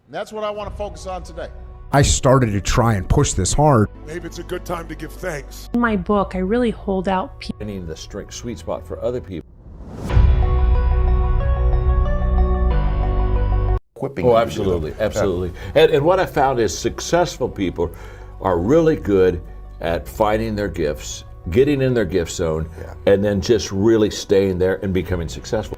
And that's what I want to focus on today. I started to try and push this hard. Maybe it's a good time to give thanks. In my book, I really hold out people. Finding the sweet spot for other people. Equipping Oh, them to do absolutely, them. absolutely. And what I found is successful people are really good at finding their gifts, getting in their gift zone, and then just really staying there and becoming successful.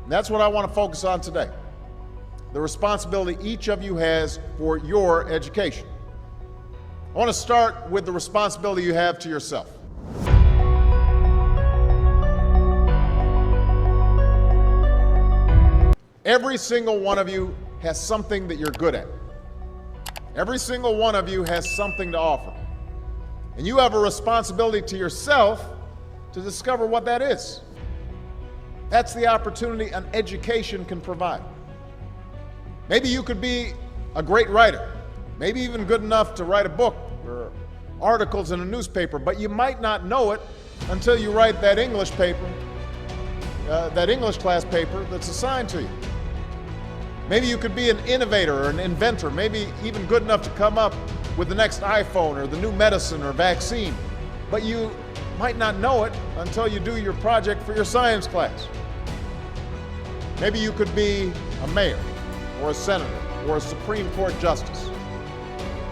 And that's what I want to focus on today. The responsibility each of you has for your education. I want to start with the responsibility you have to yourself. Every single one of you has something that you're good at. Every single one of you has something to offer. And you have a responsibility to yourself to discover what that is. That's the opportunity an education can provide. Maybe you could be a great writer, maybe even good enough to write a book or articles in a newspaper, but you might not know it until you write that English paper, that English class paper that's assigned to you. Maybe you could be an innovator or an inventor, maybe even good enough to come up with the next iPhone or the new medicine or vaccine, but you might not know it until you do your project for your science class. Maybe you could be a mayor or a senator or a Supreme Court justice,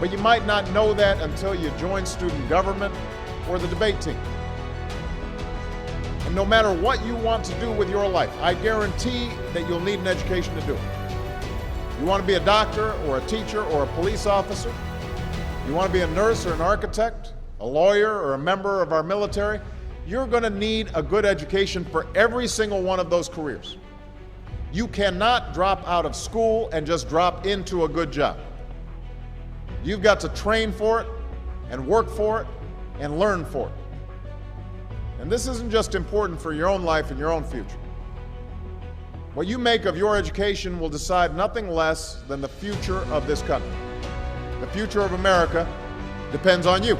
but you might not know that until you join student government or the debate team. And no matter what you want to do with your life, I guarantee that you'll need an education to do it. You want to be a doctor or a teacher or a police officer? You want to be a nurse or an architect, a lawyer or a member of our military? You're going to need a good education for every single one of those careers. You cannot drop out of school and just drop into a good job. You've got to train for it and work for it and learn for it. And this isn't just important for your own life and your own future. What you make of your education will decide nothing less than the future of this country. The future of America depends on you.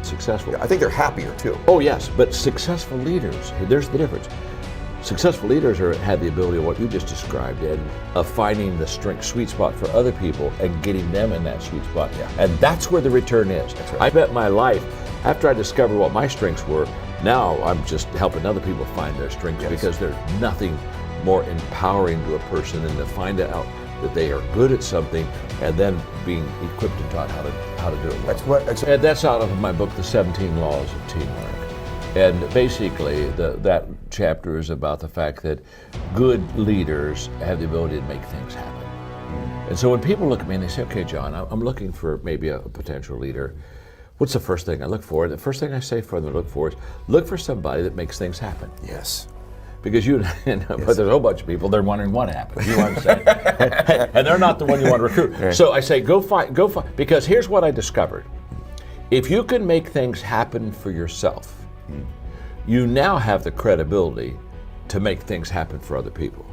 Successful. I think they're happier too. Oh yes, but successful leaders, there's the difference. Successful leaders have the ability of what you just described, Ed, of finding the sweet spot for other people and getting them in that sweet spot. And that's where the return is. That's right. I bet my life, after I discovered what my strengths were, now I'm just helping other people find their strengths, because there's nothing more empowering to a person than to find out that they are good at something and then being equipped and taught how to do it well. And that's out of my book, The 17 Laws of Teamwork. And basically, that chapter is about the fact that good leaders have the ability to make things happen. And so when people look at me and they say, okay, John, I'm looking for maybe a potential leader, what's the first thing I look for? The first thing I say for them to look for is, look for somebody that makes things happen. Yes. Because but there's a whole bunch of people, they're wondering what happened. You know what I'm saying? And they're not the one you want to recruit. Right. So I say, go find, because here's what I discovered. If you can make things happen for yourself, you now have the credibility to make things happen for other people.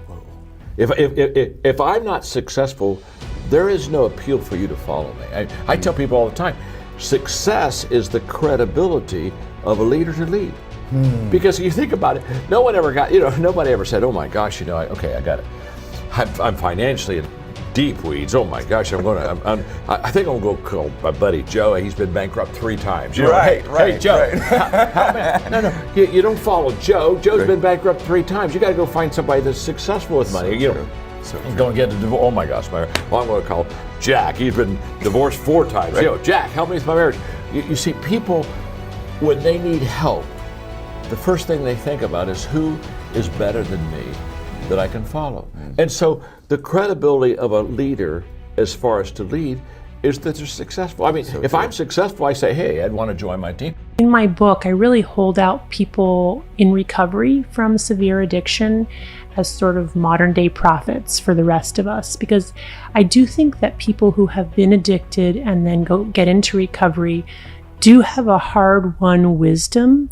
If I'm not successful, there is no appeal for you to follow me. I tell people all the time, success is the credibility of a leader to lead. Because you think about it, nobody ever said, oh my gosh, I got it. I'm financially in deep weeds. Oh my gosh, I think I'm going to go call my buddy Joe. He's been bankrupt 3 times. Right. Hey Joe, no, you don't follow Joe. Joe's been bankrupt 3 times. You got to go find somebody that's successful with money. So Go and get a divorce. Oh my gosh, I'm going to call Jack. He's been divorced 4 times. Right. Jack, help me with my marriage. You see, people, when they need help, the first thing they think about is who is better than me that I can follow. And so the credibility of a leader as far as to lead is that they're successful. I mean, if I'm successful, I say, hey, I'd want to join my team. In my book, I really hold out people in recovery from severe addiction as sort of modern day prophets for the rest of us, because I do think that people who have been addicted and then get into recovery do have a hard-won wisdom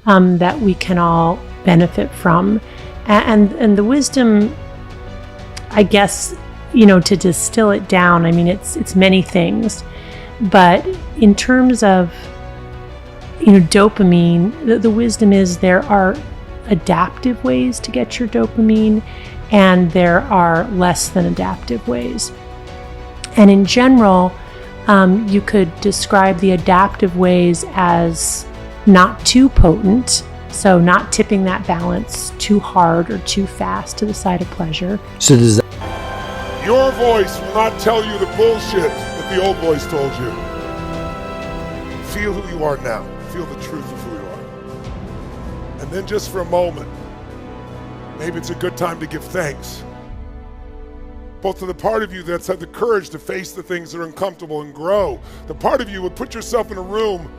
that we can all benefit from. And the wisdom, I guess, to distill it down, I mean, it's many things. But in terms of, dopamine, the wisdom is there are adaptive ways to get your dopamine, and there are less than adaptive ways. And in general, you could describe the adaptive ways as not too potent, so not tipping that balance too hard or too fast to the side of pleasure. So does that Your voice will not tell you the bullshit that the old voice told you. Feel who you are now. Feel the truth of who you are. And then just for a moment, maybe it's a good time to give thanks. Both to the part of you that's had the courage to face the things that are uncomfortable and grow. The part of you would put yourself in a room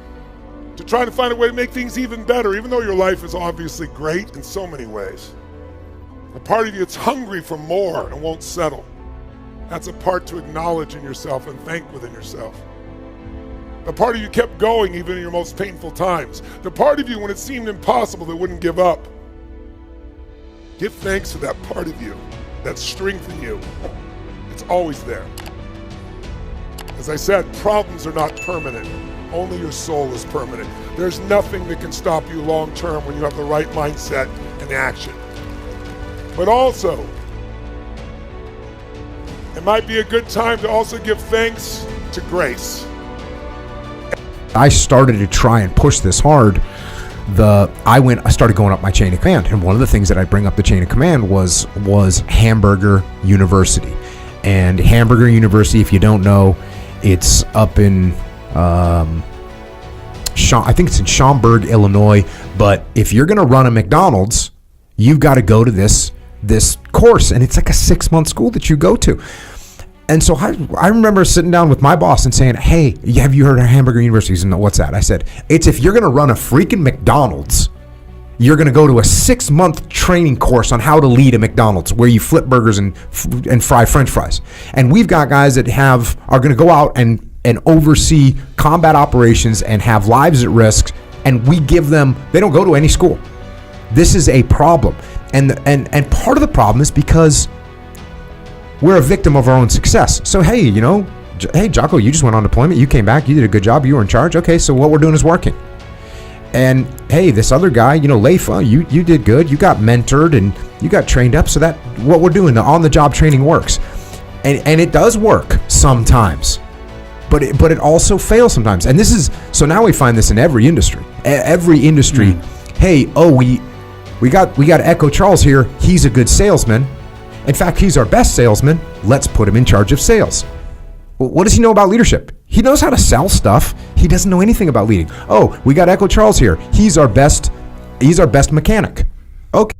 to try to find a way to make things even better, even though your life is obviously great in so many ways. A part of you that's hungry for more and won't settle. That's a part to acknowledge in yourself and thank within yourself. The part of you kept going even in your most painful times. The part of you when it seemed impossible that wouldn't give up. Give thanks to that part of you, that strength in you. It's always there. As I said, problems are not permanent. Only your soul is permanent. There's nothing that can stop you long term when you have the right mindset and action. But also, it might be a good time to also give thanks to grace. I started to try and push this hard, I started going up my chain of command, and one of the things that I bring up the chain of command was Hamburger University. And Hamburger University, if you don't know, it's up in I think it's in Schaumburg, Illinois. But if you're going to run a McDonald's, you've got to go to this course, and it's like a 6-month school that you go to. And so I remember sitting down with my boss and saying, "Hey, have you heard of Hamburger University?" And what's that? I said, "It's if you're going to run a freaking McDonald's, you're going to go to a 6-month training course on how to lead a McDonald's where you flip burgers and fry French fries. And we've got guys that are going to go out and oversee combat operations and have lives at risk, and we give them, they don't go to any school. This is a problem. And part of the problem is because we're a victim of our own success. So, hey, hey, Jocko, you just went on deployment. You came back. You did a good job. You were in charge. Okay, so what we're doing is working. And, hey, this other guy, Leifa, you did good. You got mentored and you got trained up. So that what we're doing, the on-the-job training works. And it does work sometimes. But it also fails sometimes. And so now we find this in every industry. Hey, we got Echo Charles here. He's a good salesman. In fact, he's our best salesman. Let's put him in charge of sales. Well, what does he know about leadership? He knows how to sell stuff. He doesn't know anything about leading. Oh, we got Echo Charles here. He's our best mechanic. Okay.